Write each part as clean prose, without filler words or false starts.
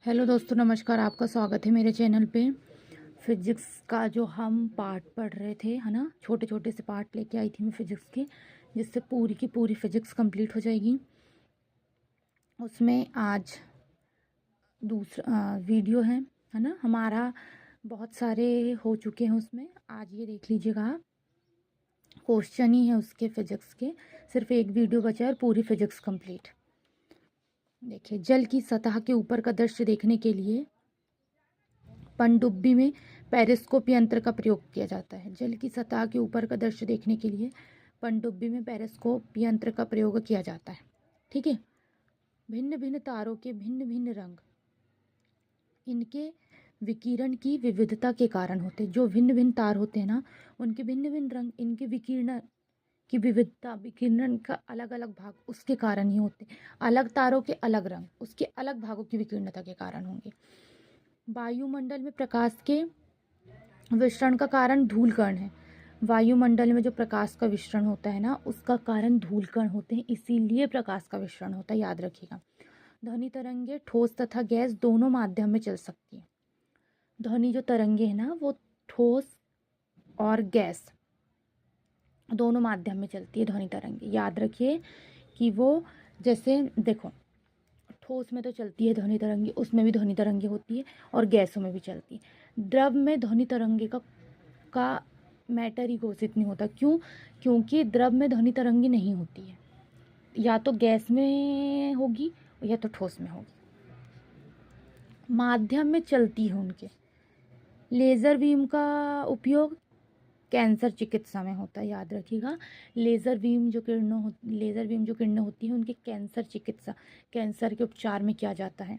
Hello दोस्तों, नमस्कार। आपका स्वागत है मेरे चैनल पे। फिजिक्स का जो हम पार्ट पढ़ रहे थे, है ना, छोटे छोटे से पार्ट लेके आई थी मैं फिजिक्स के, जिससे पूरी की पूरी फिजिक्स कंप्लीट हो जाएगी। उसमें आज दूसरा वीडियो है ना। हमारा बहुत सारे हो चुके हैं उसमें। आज ये देख लीजिएगा, क्वेश्चन ही है उसके फिजिक्स के। सिर्फ एक वीडियो बचा है और पूरी फिजिक्स कंप्लीट। देखिए, जल की सतह के ऊपर का दृश्य देखने के लिए पनडुब्बी में पेरिस्कोप यंत्र का प्रयोग किया जाता है। जल की सतह के ऊपर का दृश्य देखने के लिए पनडुब्बी में पेरिस्कोप यंत्र का प्रयोग किया जाता है। ठीक है। भिन्न भिन्न तारों के भिन्न भिन्न रंग इनके विकिरण की विविधता के कारण होते हैं। जो भिन्न भिन्न तार होते हैं ना, उनके भिन्न भिन्न रंग इनके विकिरण की विविधता, विकिरण का अलग अलग भाग उसके कारण ही होते हैं। अलग तारों के अलग रंग उसके अलग भागों की विकिरणता के कारण होंगे। वायुमंडल में प्रकाश के विसरण का कारण धूल कण है। वायुमंडल में जो प्रकाश का विसरण होता है ना, उसका कारण धूल कण होते हैं, इसीलिए प्रकाश का विसरण होता है, याद रखिएगा। ध्वनि तरंगे ठोस तथा गैस दोनों माध्यम में चल सकती है। ध्वनि जो तरंगे है ना, वो ठोस और गैस दोनों माध्यम में चलती है। ध्वनि तरंगे याद रखिए कि वो, जैसे देखो, ठोस में तो चलती है ध्वनि तरंगे, उसमें भी ध्वनि तरंगे होती है, और गैसों में भी चलती है। द्रव में ध्वनि तरंगे का मैटर ही घोषित नहीं होता। क्यों? क्योंकि द्रव में ध्वनि तरंगे नहीं होती है, या तो गैस में होगी या तो ठोस में होगी। माध्यम में चलती है उनके। लेज़र बीम का उपयोग कैंसर चिकित्सा में होता है, याद रखिएगा। लेज़र बीम जो किरणें होती हैं, उनके कैंसर चिकित्सा, कैंसर के उपचार में किया जाता है।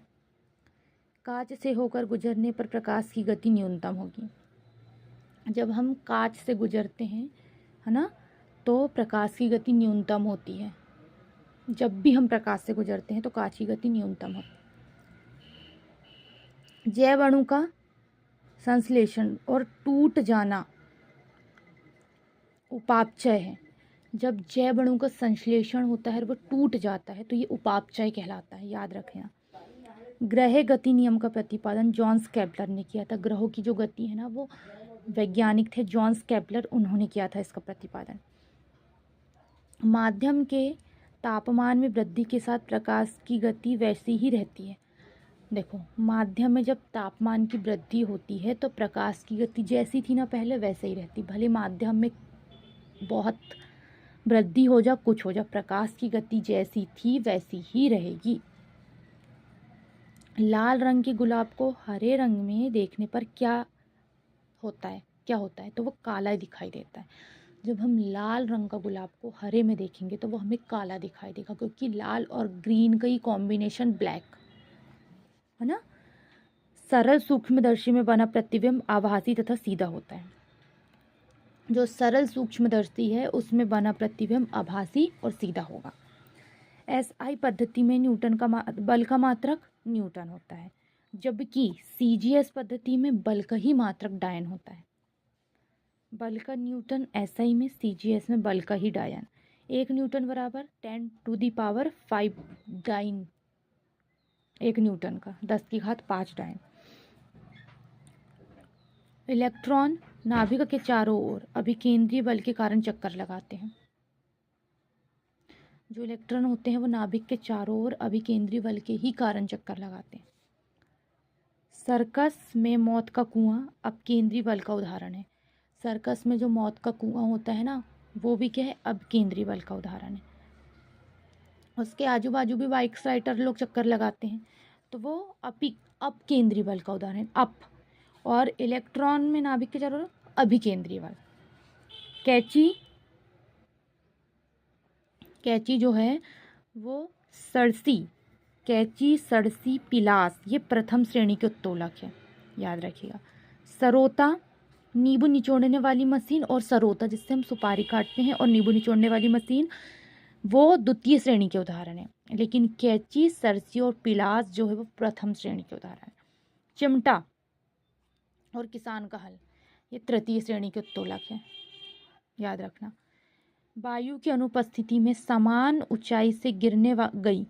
कांच से होकर गुजरने पर प्रकाश की गति न्यूनतम होगी। जब हम कांच से गुजरते हैं, है ना, तो प्रकाश की गति न्यूनतम होती है। जब भी हम प्रकाश से गुजरते हैं तो कांच की गति न्यूनतम होती है। जैव अणु का संश्लेषण और टूट जाना उपापचय है। जब जैव अणु का संश्लेषण होता है और वो टूट जाता है तो ये उपापचय कहलाता है, याद रखना। ग्रह गति नियम का प्रतिपादन जॉन्स केपलर ने किया था। ग्रहों की जो गति है ना, वो वैज्ञानिक थे जॉन्स केपलर, उन्होंने किया था इसका प्रतिपादन। माध्यम के तापमान में वृद्धि के साथ प्रकाश की गति वैसी ही रहती है। देखो, माध्यम में जब तापमान की वृद्धि होती है तो प्रकाश की गति जैसी थी ना पहले, वैसे ही रहती। भले माध्यम में बहुत वृद्धि हो जा, कुछ हो जा, प्रकाश की गति जैसी थी वैसी ही रहेगी। लाल रंग के गुलाब को हरे रंग में देखने पर क्या होता है? तो वो काला दिखाई देता है। जब हम लाल रंग का गुलाब को हरे में देखेंगे तो वो हमें काला दिखाई देगा, क्योंकि लाल और ग्रीन का ही कॉम्बिनेशन ब्लैक है ना। सरल सूक्ष्मदर्शी में बना प्रतिबिंब आभासी तथा सीधा होता है। जो सरल सूक्ष्मदर्शी है उसमें बना प्रतिबिंब आभासी और सीधा होगा। SI पद्धति में न्यूटन का बल का मात्रक न्यूटन होता है, जबकि CGS पद्धति में बल का ही मात्रक डायन होता है। बल का न्यूटन SI में, CGS में बल का ही डायन। 1 न्यूटन बराबर 10⁵ डायन। 1 न्यूटन का 10⁵ डायन। इलेक्ट्रॉन नाभिक के चारों ओर अभिकेंद्रीय बल के कारण चक्कर लगाते हैं। जो इलेक्ट्रॉन होते हैं वो नाभिक के चारों ओर अभिकेंद्रीय बल के ही कारण चक्कर लगाते हैं। सर्कस में मौत का कुआं अपकेंद्रीय बल का उदाहरण है। सर्कस में जो मौत का कुआं होता है ना, वो भी क्या है? अपकेंद्रीय बल का उदाहरण है। उसके आजू बाजू भी बाइक राइडर लोग चक्कर लगाते हैं, तो वो अपकेंद्रीय बल का उदाहरण अप। और इलेक्ट्रॉन में नाभिक के चारों ओर अभिकेंद्रीय बल। कैंची जो है वो कैंची, सड़सी, पिलास, ये प्रथम श्रेणी के उत्तोलक है, याद रखिएगा। सरोता नींबू निचोड़ने वाली मशीन, और सरोता जिससे हम सुपारी काटते हैं, और नींबू निचोड़ने वाली मशीन वो द्वितीय श्रेणी के उदाहरण है। लेकिन कैंची, सरसी और पिलास जो है वो प्रथम श्रेणी के उदाहरण है। चिमटा और किसान का हल, ये तृतीय श्रेणी के उत्तोलक है, याद रखना। वायु की अनुपस्थिति में समान ऊंचाई से गिरने गई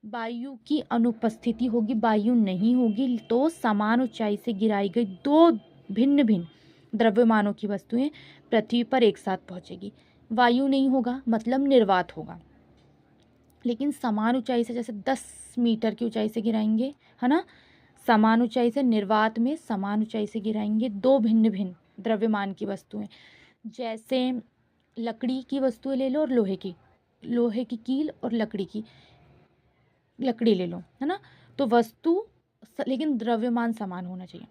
वायु की अनुपस्थिति होगी, वायु नहीं होगी, तो समान ऊंचाई से गिराई गई दो भिन्न भिन्न द्रव्यमानों की वस्तुएं पृथ्वी पर एक साथ पहुंचेगी। वायु नहीं होगा मतलब निर्वात होगा, लेकिन समान ऊंचाई से, जैसे 10 मीटर की ऊंचाई से गिराएंगे, है ना, समान ऊंचाई से, निर्वात में समान ऊंचाई से गिराएंगे दो भिन्न भिन्न द्रव्यमान की वस्तुएं। जैसे लकड़ी की वस्तुएं ले लो और लोहे की कील और लकड़ी ले लो, है ना, तो वस्तु लेकिन द्रव्यमान समान होना चाहिए,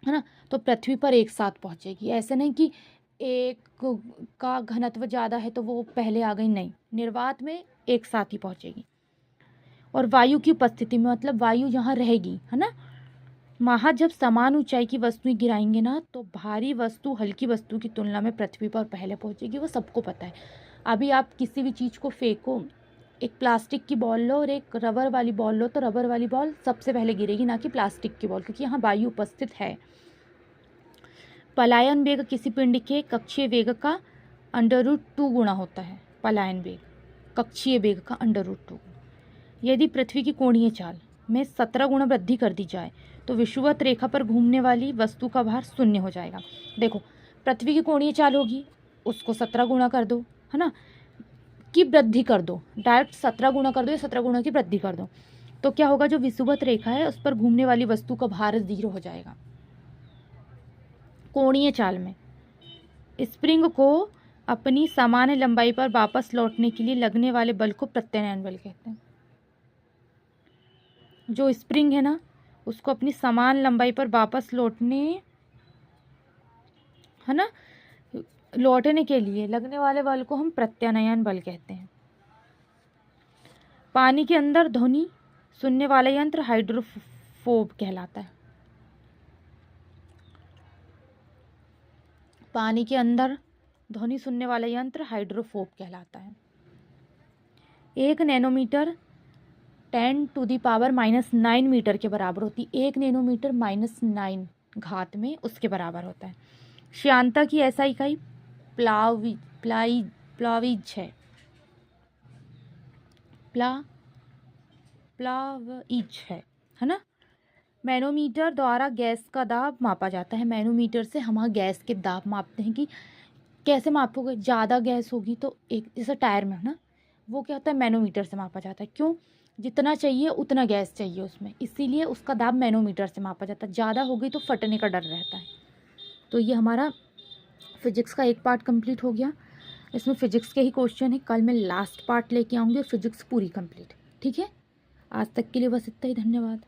है ना, तो पृथ्वी पर एक साथ पहुंचेगी। ऐसे नहीं कि एक का घनत्व ज़्यादा है तो वो पहले आ गई, नहीं, निर्वात में एक साथ ही पहुंचेगी। और वायु की उपस्थिति में मतलब वायु यहाँ रहेगी, है ना, वहाँ जब समान ऊंचाई की वस्तुएं गिराएंगे ना, तो भारी वस्तु हल्की वस्तु की तुलना में पृथ्वी पर पहले पहुंचेगी, वो सबको पता है। अभी आप किसी भी चीज़ को फेंको, एक प्लास्टिक की बॉल लो और एक रबर वाली बॉल लो, तो रबर वाली बॉल सबसे पहले गिरेगी, ना कि प्लास्टिक की बॉल, क्योंकि यहाँ वायु उपस्थित है। पलायन वेग किसी पिंड के कक्षीय वेग का √2 गुणा होता है। पलायन वेग कक्षीय वेग का √2। यदि पृथ्वी की कोणीय चाल में 17 गुना वृद्धि कर दी जाए तो विषुवत रेखा पर घूमने वाली वस्तु का भार 0 हो जाएगा। देखो, पृथ्वी की कोणीय चाल होगी, उसको 17 गुना कर दो, है ना, की वृद्धि कर दो, डायरेक्ट 17 गुना कर दो या 17 गुना की वृद्धि कर दो, तो क्या होगा, जो विषुवत रेखा है उस पर घूमने वाली वस्तु का भार 0 हो जाएगा। कोणीय चाल में स्प्रिंग को अपनी सामान्य लंबाई पर वापस लौटने के लिए लगने वाले बल को प्रत्यानयन बल कहते हैं। जो स्प्रिंग है ना, उसको अपनी समान लंबाई पर वापस लौटने, है ना, लौटने के लिए लगने वाले बल को हम प्रत्यानयन बल कहते हैं। पानी के अंदर ध्वनि सुनने वाला यंत्र हाइड्रोफोब कहलाता है। पानी के अंदर ध्वनि सुनने वाला यंत्र हाइड्रोफोब कहलाता है। 1 नैनोमीटर 10⁻⁻⁹ मीटर के बराबर होती है। 1 नैनोमीटर -9 घात में उसके बराबर होता है। श्यानता की ऐसा इकाई प्लाविज है। प्लाविज है ना। मैनोमीटर द्वारा गैस का दाब मापा जाता है। मैनोमीटर से हम गैस के दाब मापते हैं कि कैसे मापोगे, ज़्यादा गैस होगी तो एक जैसे टायर में, है ना, वो क्या होता है, मैनोमीटर से मापा जाता है। क्यों, जितना चाहिए उतना गैस चाहिए उसमें, इसीलिए उसका दाब मैनोमीटर से मापा जाता है। ज़्यादा हो गई तो फटने का डर रहता है। तो ये हमारा फिजिक्स का एक पार्ट कंप्लीट हो गया। इसमें फिजिक्स के ही क्वेश्चन है। कल मैं लास्ट पार्ट लेके आऊँगी और फिजिक्स पूरी कंप्लीट। ठीक है, आज तक के लिए बस इतना ही। धन्यवाद।